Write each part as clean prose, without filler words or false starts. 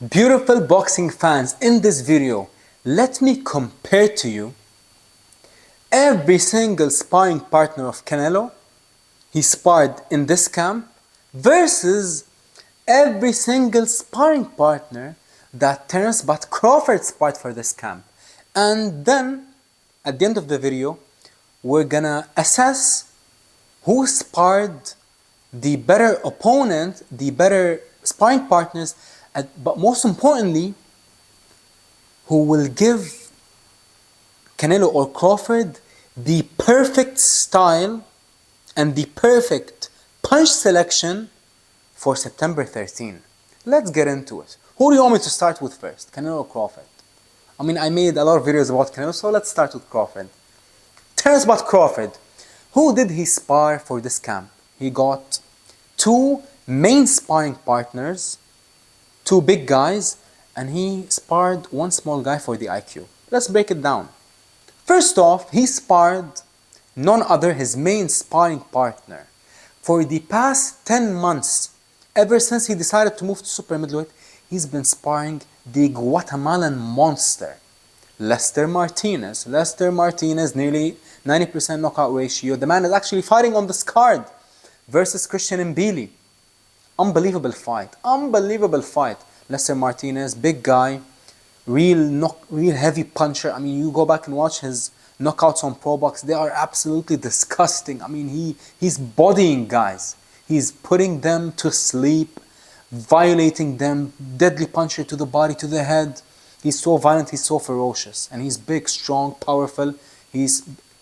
Beautiful boxing fans, in this video, let me compare to you every single sparring partner of Canelo he sparred in this camp versus every single sparring partner that Terence but Crawford sparred for this camp. And then, at the end of the video, we're gonna assess who sparred the better opponent, the better sparring partners, but most importantly, who will give Canelo or Crawford the perfect style and the perfect punch selection for September 13. Let's get into it. Who do you want me to start with first, Canelo or Crawford? I mean, I made a lot of videos about Canelo, so let's start with Crawford. Terence but Crawford. Who did he spar for this camp? He got two main sparring partners, two big guys, and he sparred one small guy for the IQ. Let's break it down. First off, he sparred none other his main sparring partner. For the past 10 months, ever since he decided to move to super middleweight, he's been sparring the Guatemalan monster, Lester Martinez. Lester Martinez, nearly 90% knockout ratio. The man is actually fighting on this card versus Christian Mbili. Unbelievable fight. Unbelievable fight. Lester Martinez, big guy, real heavy puncher. I mean, you go back and watch his knockouts on Pro Box, they are absolutely disgusting. I mean, he's bodying guys. He's putting them to sleep, violating them, deadly puncher to the body, to the head. He's so violent, he's so ferocious. And he's big, strong, powerful.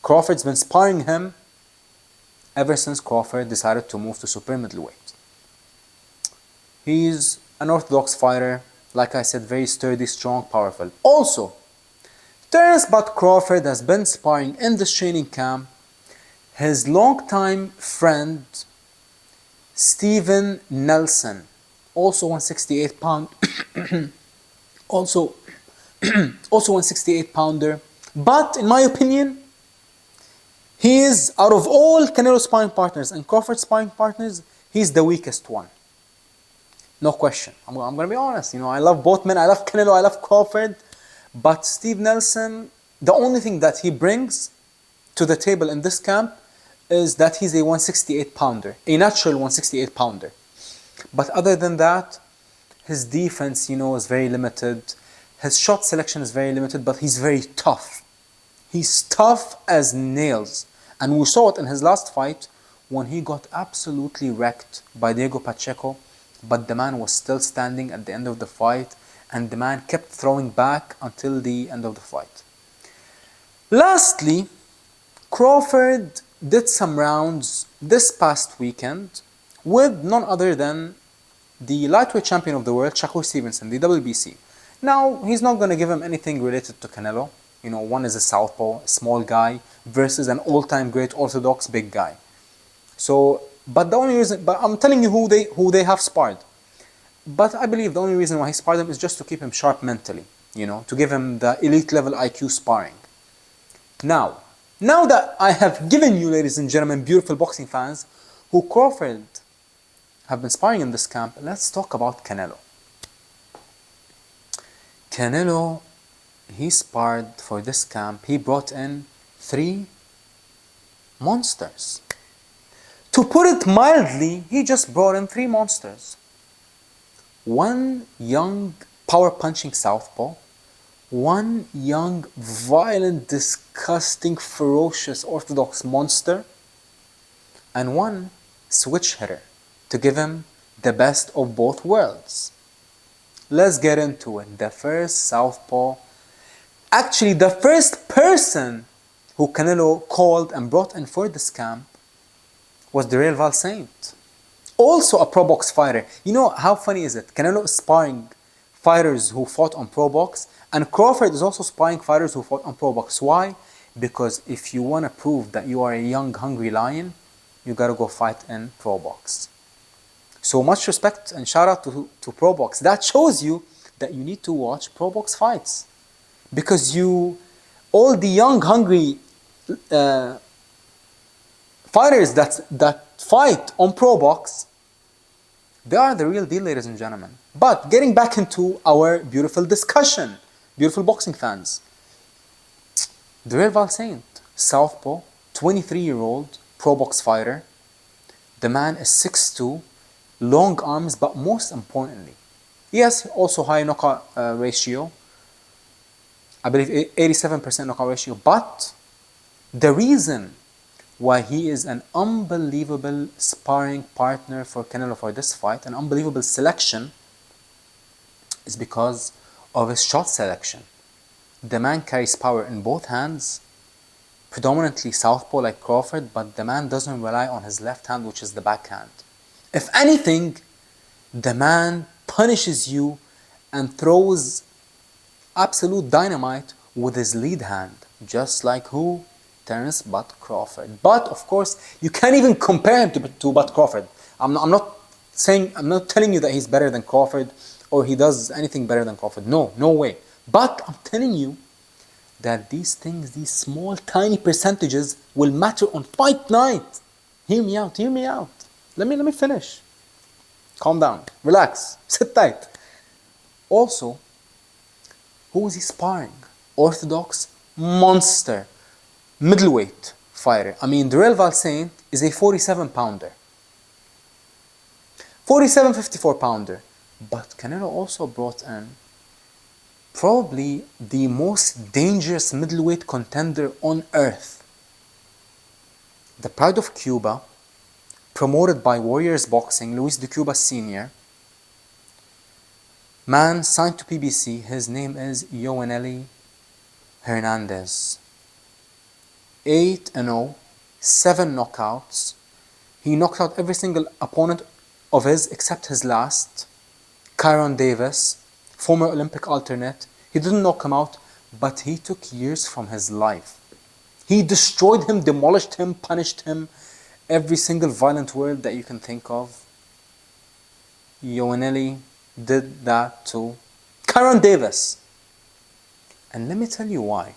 Crawford's been sparring him ever since Crawford decided to move to super middleweight. He's an orthodox fighter, like I said, very sturdy, strong, powerful. Also, Terence but Crawford has been sparring in this training camp his longtime friend, Steven Nelson, also 168 pound, also 168 pounder. But in my opinion, he is, out of all Canelo sparring partners and Crawford sparring partners, he's the weakest one. No question. I'm going to be honest. You know, I love both men. I love Canelo. I love Crawford. But Steve Nelson, the only thing that he brings to the table in this camp is that he's a 168 pounder, a natural 168 pounder. But other than that, his defense, is very limited. His shot selection is very limited, but he's very tough. He's tough as nails. And we saw it in his last fight when he got absolutely wrecked by Diego Pacheco. But the man was still standing at the end of the fight, and the man kept throwing back until the end of the fight. Lastly, Crawford did some rounds this past weekend with none other than the lightweight champion of the world, Shakur Stevenson, the WBC. Now, he's not going to give him anything related to Canelo. One is a southpaw, a small guy, versus an all-time great orthodox big guy. But I'm telling you who they have sparred. But I believe the only reason why he sparred him is just to keep him sharp mentally, to give him the elite level IQ sparring. Now that I have given you, ladies and gentlemen, beautiful boxing fans, who Crawford have been sparring in this camp, let's talk about Canelo. Canelo, he sparred for this camp. He brought in 3 monsters. To put it mildly, he just brought in 3 monsters. One young, power-punching southpaw, one young, violent, disgusting, ferocious orthodox monster, and one switch hitter to give him the best of both worlds. Let's get into it. The first southpaw, actually the first person who Canelo called and brought in for this camp was Darrelle Valsaint, also a pro box fighter. How funny is it? Canelo is sparring fighters who fought on pro box, and Crawford is also sparring fighters who fought on pro box. Why? Because if you want to prove that you are a young, hungry lion, you gotta go fight in pro box. So much respect and shout out to pro box. That shows you that you need to watch pro box fights, because all the young, hungry fighters that fight on pro box, They are the real deal, ladies and gentlemen. But getting back into our beautiful discussion, beautiful boxing fans. Darrelle Valsaint, southpaw, 23-year-old pro box fighter. The man is 6'2", long arms, but most importantly, he has also high knockout ratio. I believe 87% knockout ratio. But the reason why he is an unbelievable sparring partner for Canelo for this fight, an unbelievable selection, is because of his shot selection. The man carries power in both hands, predominantly southpaw like Crawford, but the man doesn't rely on his left hand, which is the backhand. If anything, the man punishes you and throws absolute dynamite with his lead hand, just like who? Terence Butt Crawford. But of course, you can't even compare him to Butt Crawford. I'm not telling you that he's better than Crawford or he does anything better than Crawford. No way. But I'm telling you that these things, these small, tiny percentages will matter on fight night. Hear me out. Let me finish. Calm down. Relax. Sit tight. Also, who is he sparring? Orthodox monster. Middleweight fighter. I mean, Darrelle Valsaint is a 47-pounder. 54-pounder. But Canelo also brought in probably the most dangerous middleweight contender on earth. The pride of Cuba, promoted by Warriors Boxing, Luis de Cuba Sr. Man signed to PBC, his name is Yoenlis Hernandez. 8-0, 7 knockouts. He knocked out every single opponent of his except his last, Jaron Davis, former Olympic alternate. He didn't knock him out, but he took years from his life. He destroyed him, demolished him, punished him, every single violent word that you can think of. Yoenlis did that to Jaron Davis. And let me tell you why.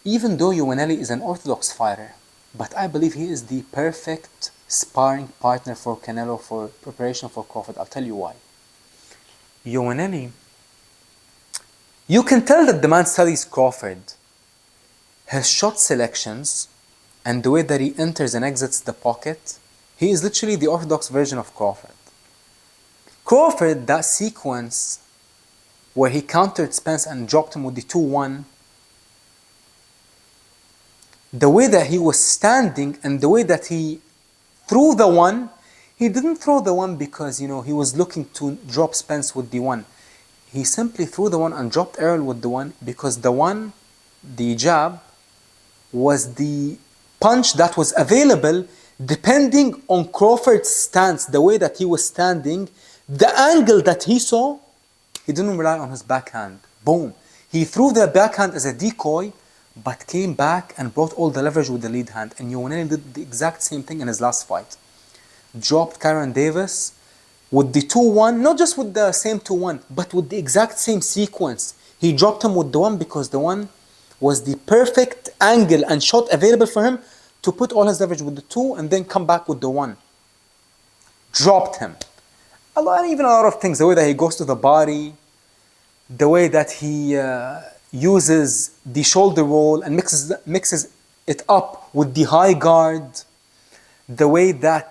Even though Yoenlis is an orthodox fighter, but I believe he is the perfect sparring partner for Canelo for preparation for Crawford. I'll tell you why. Yoenlis, you can tell that the man studies Crawford. His shot selections and the way that he enters and exits the pocket, he is literally the orthodox version of Crawford. Crawford, that sequence where he countered Spence and dropped him with the 2-1, the way that he was standing and the way that he threw the one, he didn't throw the one because, he was looking to drop Spence with the one. He simply threw the one and dropped Errol with the one because the one, the jab, was the punch that was available depending on Crawford's stance, the way that he was standing, the angle that he saw. He didn't rely on his backhand. Boom. He threw the backhand as a decoy, but came back and brought all the leverage with the lead hand. And Yoenlis did the exact same thing in his last fight. Dropped Jaron Davis with the 2-1, not just with the same 2-1, but with the exact same sequence. He dropped him with the 1 because the 1 was the perfect angle and shot available for him to put all his leverage with the 2 and then come back with the 1. Dropped him. Even a lot of things, the way that he goes to the body, the way that he uses the shoulder roll and mixes it up with the high guard, the way that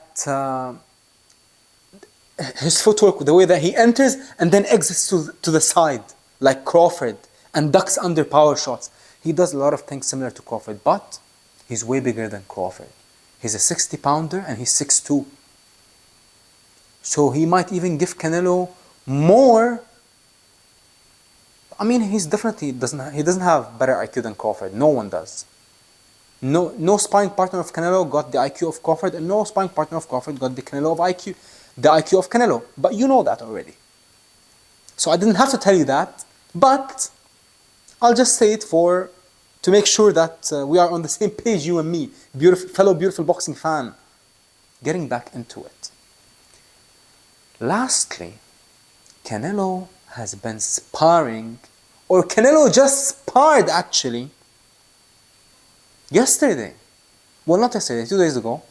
his footwork, the way that he enters and then exits to the side like Crawford and ducks under power shots. He does a lot of things similar to Crawford, but he's way bigger than Crawford. He's a 60-pounder and he's 6'2". So he might even give Canelo more. I mean, he doesn't have better IQ than Crawford. No one does. No sparring partner of Canelo got the IQ of Crawford, and no sparring partner of Crawford got the IQ of Canelo. But you know that already. So I didn't have to tell you that, but I'll just say it to make sure that we are on the same page, you and me, fellow beautiful boxing fan. Getting back into it. Lastly, Canelo has been sparring, or Canelo just sparred actually, yesterday. Well, not yesterday, 2 days ago,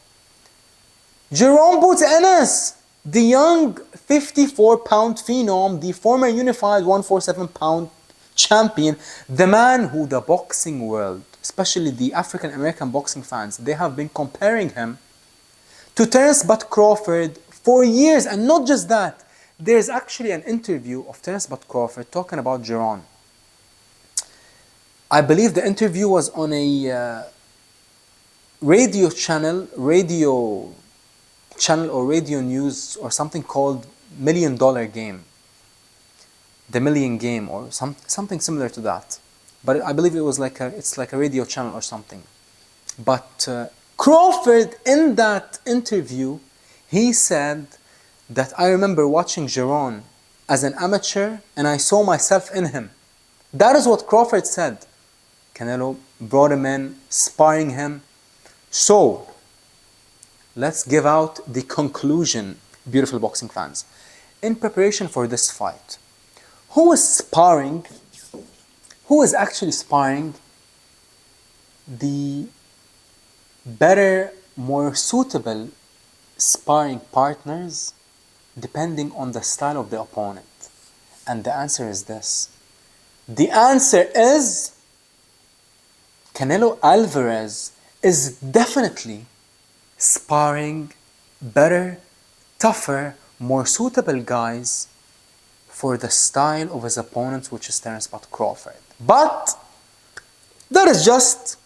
Jaron beat Ennis, the young 54-pound phenom, the former unified 147-pound champion, the man who the boxing world, especially the African American boxing fans, they have been comparing him to Terence but Crawford for years. And not just that, there's actually an interview of Terence but Crawford talking about Jaron. I believe the interview was on a radio channel or radio news or something called $1 Million Game, The Million Game, or something similar to that. But I believe it was it's like a radio channel or something. But Crawford, in that interview, he said that I remember watching Jaron as an amateur and I saw myself in him. That is what Crawford said. Canelo brought him in, sparring him. So, let's give out the conclusion, beautiful boxing fans. In preparation for this fight, who is actually sparring the better, more suitable sparring partners depending on the style of the opponent? And the answer is this. The answer is Canelo Alvarez is definitely sparring better, tougher, more suitable guys for the style of his opponent, which is Terence but Crawford. But that is just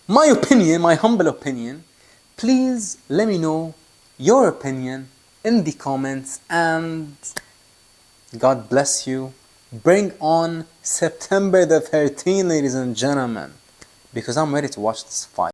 my opinion, my humble opinion. Please let me know your opinion in the comments, and God bless you. Bring on September the 13th, ladies and gentlemen, because I'm ready to watch this fight.